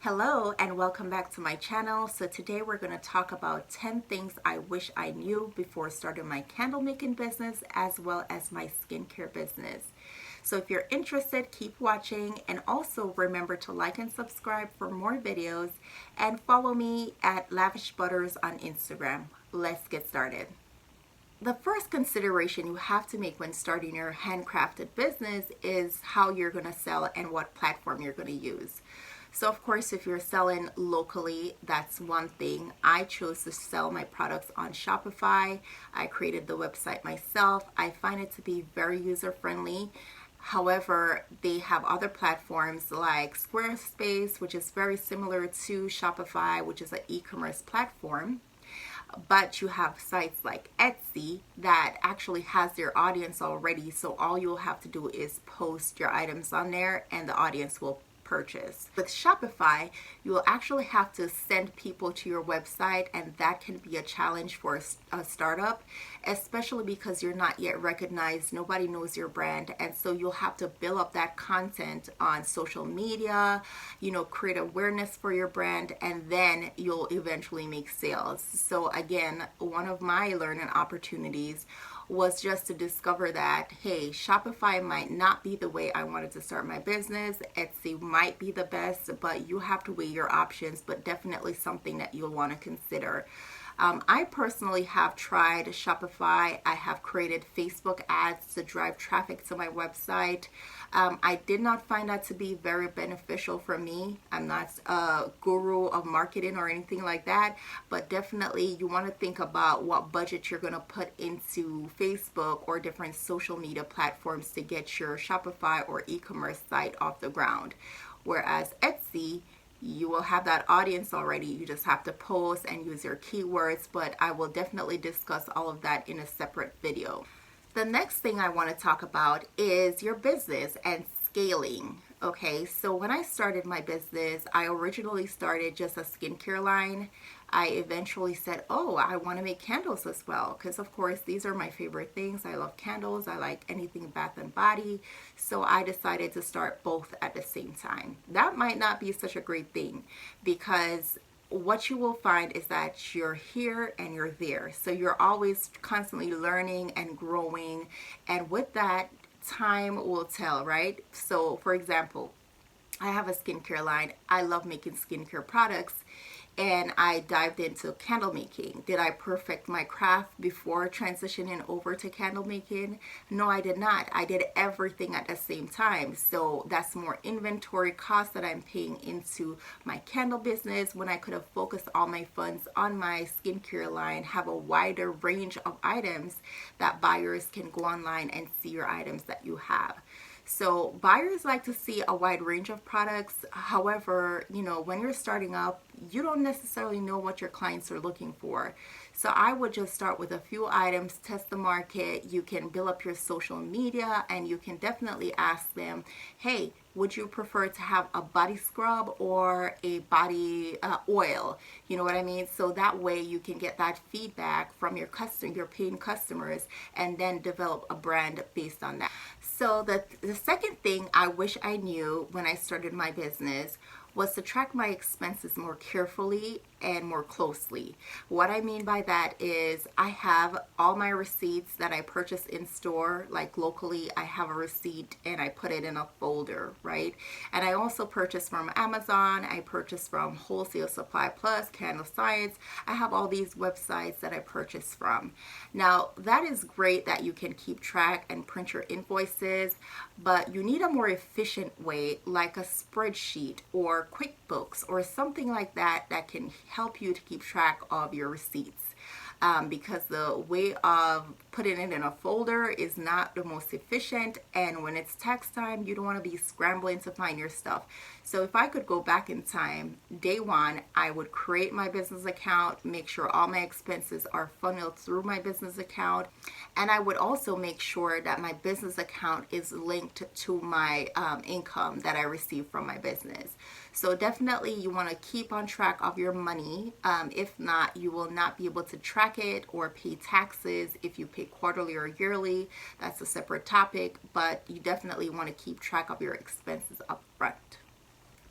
Hello and welcome back to my channel. So today we're going to talk about 10 things I wish I knew before starting my candle making business as well as my skincare business. So if you're interested, keep watching, and also remember to like and subscribe for more videos and follow me at Lavish Butters on Instagram. Let's get started. The first consideration you have to make when starting your handcrafted business is how you're going to sell and what platform you're going to use. So of course, if you're selling locally, that's one thing. I chose to sell my products on Shopify. I created the website myself. I find it to be very user friendly. However, they have other platforms like Squarespace, which is very similar to Shopify, which is an e-commerce platform. But you have sites like Etsy that actually has their audience already. So all you'll have to do is post your items on there and the audience will purchase. With Shopify, you will actually have to send people to your website, and that can be a challenge for a startup, especially because you're not yet recognized. Nobody knows your brand, and so you'll have to build up that content on social media, create awareness for your brand, and then you'll eventually make sales. So again, one of my learning opportunities was just to discover that, hey, Shopify might not be the way I wanted to start my business. Etsy might be the best, but you have to weigh your options, but definitely something that you'll want to consider. I personally have tried Shopify. I have created Facebook ads to drive traffic to my website. I did not find that to be very beneficial for me. I'm not a guru of marketing or anything like that, but definitely you want to think about what budget you're going to put into Facebook or different social media platforms to get your Shopify or e-commerce site off the ground. Whereas Etsy, you will have that audience already. You just have to post and use your keywords, but I will definitely discuss all of that in a separate video. The next thing I want to talk about is your business and scaling. Okay, so when I started my business, I originally started just a skincare line. I eventually said, oh, I want to make candles as well, because of course these are my favorite things. I love candles. I like anything bath and body. So I decided to start both at the same time. That might not be such a great thing, because what you will find is that you're here and you're there. So you're always constantly learning and growing. And with that, time will tell, right? So for example, I have a skincare line. I love making skincare products, and I dived into candle making. Did I perfect my craft before transitioning over to candle making? No, I did not. I did everything at the same time. So that's more inventory costs that I'm paying into my candle business when I could have focused all my funds on my skincare line, have a wider range of items that buyers can go online and see your items that you have. So buyers like to see a wide range of products. However, when you're starting up, you don't necessarily know what your clients are looking for. So I would just start with a few items, test the market. You can build up your social media, and you can definitely ask them, hey, would you prefer to have a body scrub or a body oil? You know what I mean? So that way you can get that feedback from your paying customers, and then develop a brand based on that. So the second thing I wish I knew when I started my business was to track my expenses more carefully and more closely. What I mean by that is I have all my receipts that I purchase in store, like locally. I have a receipt and I put it in a folder, right? And I also purchase from Amazon. I purchase from Wholesale Supply Plus, Candle Science. I have all these websites that I purchase from. Now, that is great that you can keep track and print your invoices, but you need a more efficient way, like a spreadsheet or QuickBooks or something like that that can help you to keep track of your receipts. Because the way of putting it in a folder is not the most efficient, and when it's tax time, you don't want to be scrambling to find your stuff. So if I could go back in time, day one, I would create my business account, make sure all my expenses are funneled through my business account, and I would also make sure that my business account is linked to my income that I receive from my business. So definitely you want to keep on track of your money. If not, you will not be able to track it or pay taxes if you pay quarterly or yearly, that's a separate topic, but you definitely want to keep track of your expenses up front.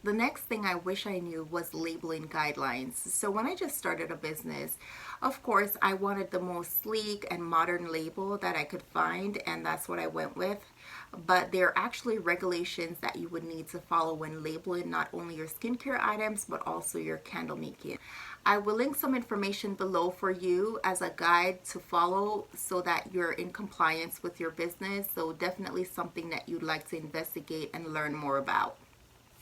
The next thing I wish I knew was labeling guidelines. So when I just started a business, of course, I wanted the most sleek and modern label that I could find, and that's what I went with. But there are actually regulations that you would need to follow when labeling not only your skincare items, but also your candle making. I will link some information below for you as a guide to follow so that you're in compliance with your business. So definitely something that you'd like to investigate and learn more about.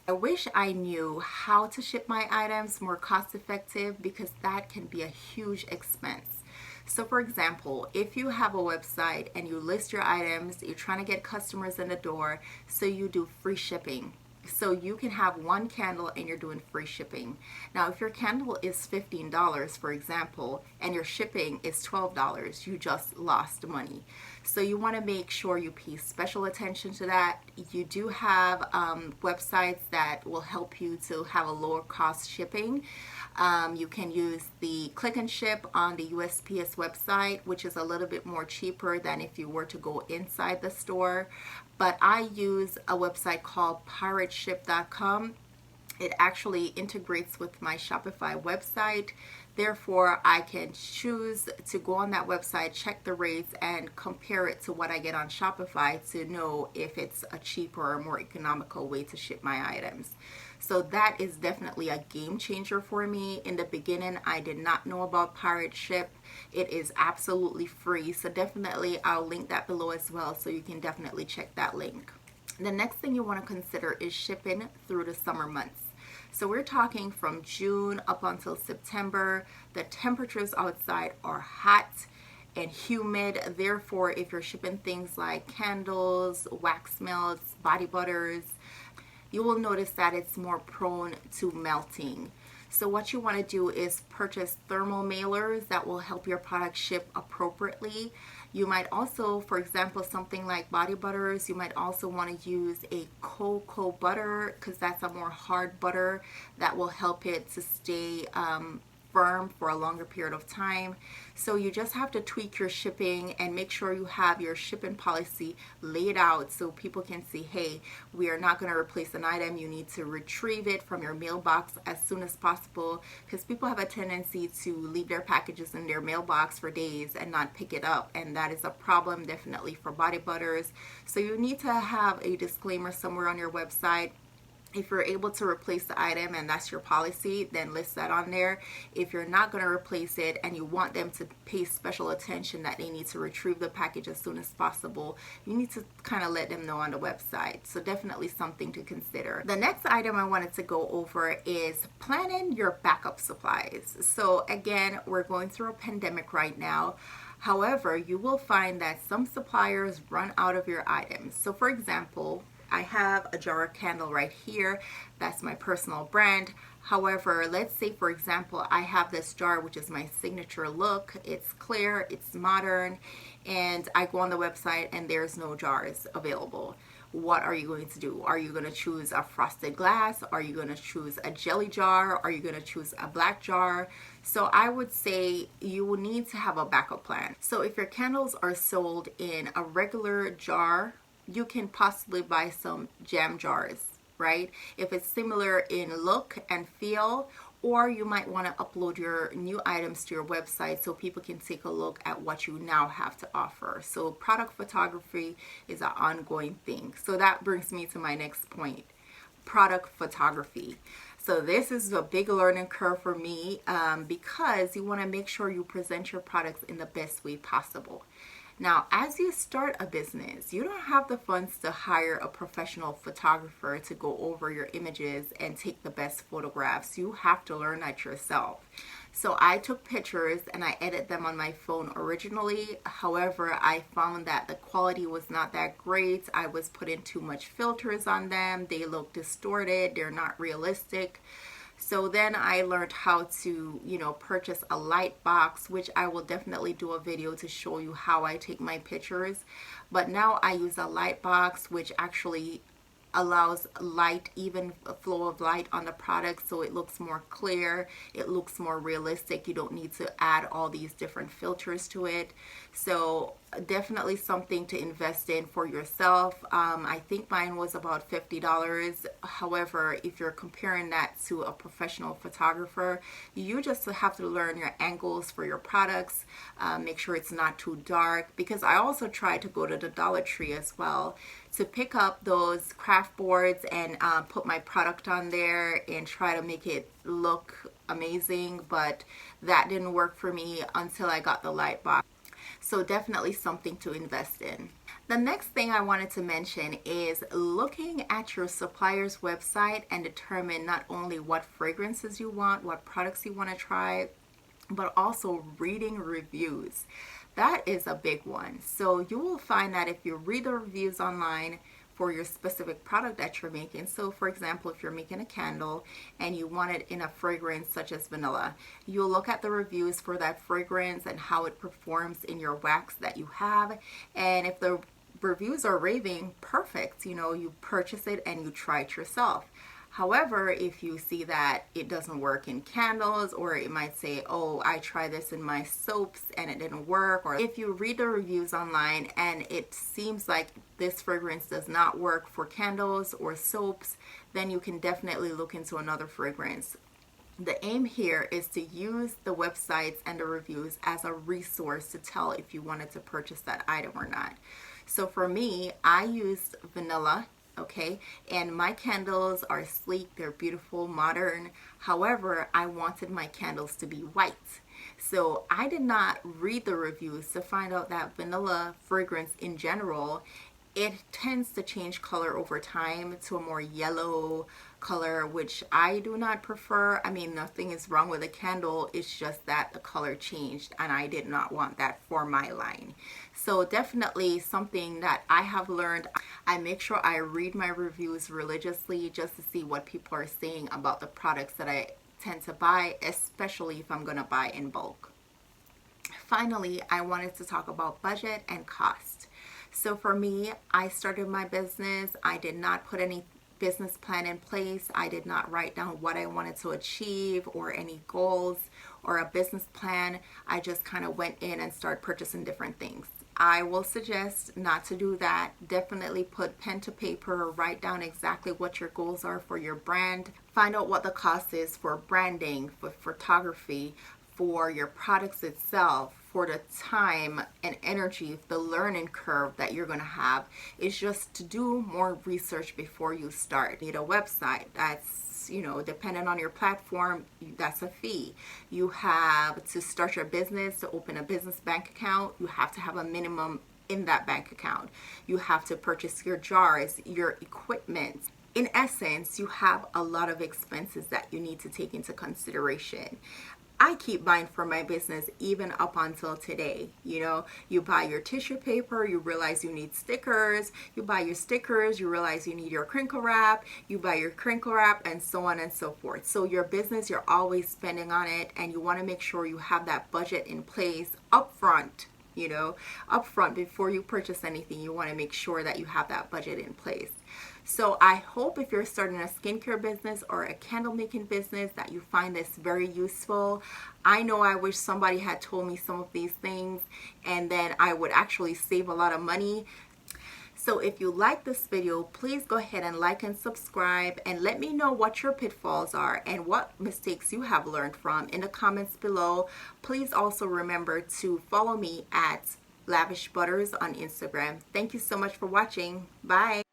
I wish I knew how to ship my items more cost effective, because that can be a huge expense. So for example, if you have a website and you list your items, you're trying to get customers in the door, so you do free shipping. So you can have one candle and you're doing free shipping. Now, if your candle is $15, for example, and your shipping is $12, you just lost money. So you want to make sure you pay special attention to that. You do have websites that will help you to have a lower cost shipping. You can use the click and ship on the USPS website, which is a little bit more cheaper than if you were to go inside the store. But I use a website called pirateship.com. It actually integrates with my Shopify website. Therefore, I can choose to go on that website, check the rates, and compare it to what I get on Shopify to know if it's a cheaper or more economical way to ship my items. So that is definitely a game changer for me. In the beginning, I did not know about Pirate Ship. It is absolutely free. So definitely I'll link that below as well, so you can definitely check that link. The next thing you want to consider is shipping through the summer months. So we're talking from June up until September. The temperatures outside are hot and humid. Therefore, if you're shipping things like candles, wax melts, body butters, you will notice that it's more prone to melting. So what you want to do is purchase thermal mailers that will help your product ship appropriately. You might also, for example, something like body butters, you might also want to use a cocoa butter, because that's a more hard butter that will help it to stay firm for a longer period of time. So you just have to tweak your shipping and make sure you have your shipping policy laid out so people can see, hey, we are not going to replace an item. You need to retrieve it from your mailbox as soon as possible, because people have a tendency to leave their packages in their mailbox for days and not pick it up, and that is a problem definitely for body butters. So you need to have a disclaimer somewhere on your website. If you're able to replace the item and that's your policy, then list that on there. If you're not going to replace it and you want them to pay special attention that they need to retrieve the package as soon as possible, you need to kind of let them know on the website. So definitely something to consider. The next item I wanted to go over is planning your backup supplies. So again, we're going through a pandemic right now. However, you will find that some suppliers run out of your items. So for example, I have a jar of candle right here. That's my personal brand. However, let's say, for example, I have this jar, which is my signature look. It's clear, it's modern, and I go on the website and there's no jars available. What are you going to do? Are you going to choose a frosted glass? Are you going to choose a jelly jar? Are you going to choose a black jar? So I would say you will need to have a backup plan. So if your candles are sold in a regular jar, you can possibly buy some jam jars, right? If it's similar in look and feel, or you might want to upload your new items to your website so people can take a look at what you now have to offer. So product photography is an ongoing thing. So that brings me to my next point, product photography. So this is a big learning curve for me because you want to make sure you present your products in the best way possible. Now, as you start a business, you don't have the funds to hire a professional photographer to go over your images and take the best photographs. You have to learn that yourself. So I took pictures and I edited them on my phone originally. However, I found that the quality was not that great. I was putting too much filters on them. They look distorted. They're not realistic. So then I learned how to, purchase a light box, which I will definitely do a video to show you how I take my pictures. But now I use a light box, which actually allows light, even a flow of light on the product, so it looks more clear, it looks more realistic. You don't need to add all these different filters to it. So definitely something to invest in for yourself. I think mine was about $50. However, if you're comparing that to a professional photographer, you just have to learn your angles for your products. Make sure it's not too dark, because I also tried to go to the Dollar Tree as well to pick up those craft boards and put my product on there and try to make it look amazing, but that didn't work for me until I got the light box. So definitely something to invest in. The next thing I wanted to mention is looking at your supplier's website and determine not only what fragrances you want, what products you want to try, but also reading reviews. That is a big one. So you will find that if you read the reviews online for your specific product that you're making. So for example, if you're making a candle and you want it in a fragrance such as vanilla, you'll look at the reviews for that fragrance and how it performs in your wax that you have. And if the reviews are raving, perfect, you purchase it and you try it yourself. However, if you see that it doesn't work in candles, or it might say, oh, I tried this in my soaps and it didn't work, or if you read the reviews online and it seems like this fragrance does not work for candles or soaps, then you can definitely look into another fragrance. The aim here is to use the websites and the reviews as a resource to tell if you wanted to purchase that item or not. So for me, I used vanilla. Okay, and my candles are sleek, they're beautiful, modern. However, I wanted my candles to be white. So I did not read the reviews to find out that vanilla fragrance in general, it tends to change color over time to a more yellow color, which I do not prefer. I mean, nothing is wrong with a candle, it's just that the color changed and I did not want that for my line. So definitely something that I have learned. I make sure I read my reviews religiously just to see what people are saying about the products that I tend to buy, especially if I'm going to buy in bulk. Finally, I wanted to talk about budget and cost. So for me, I started my business. I did not put any business plan in place. I did not write down what I wanted to achieve or any goals or a business plan. I just kind of went in and started purchasing different things. I will suggest not to do that. Definitely put pen to paper, write down exactly what your goals are for your brand. Find out what the cost is for branding, for photography, for your products itself, for the time and energy, the learning curve that you're going to have. Is just to do more research before you start. You need a website. That's, depending on your platform, that's a fee. You have to start your business, to open a business bank account. You have to have a minimum in that bank account. You have to purchase your jars, your equipment. In essence, you have a lot of expenses that you need to take into consideration. I keep buying for my business even up until today. You buy your tissue paper, you realize you need stickers. You buy your stickers, you realize you need your crinkle wrap. You buy your crinkle wrap, and so on and so forth. So your business, you're always spending on it, and you want to make sure you have that budget in place upfront. Upfront before you purchase anything, you want to make sure that you have that budget in place. So I hope if you're starting a skincare business or a candle making business that you find this very useful. I know I wish somebody had told me some of these things, and then I would actually save a lot of money. So if you like this video, please go ahead and like and subscribe, and let me know what your pitfalls are and what mistakes you have learned from in the comments below. Please also remember to follow me at Lavish Butters on Instagram. Thank you so much for watching. Bye.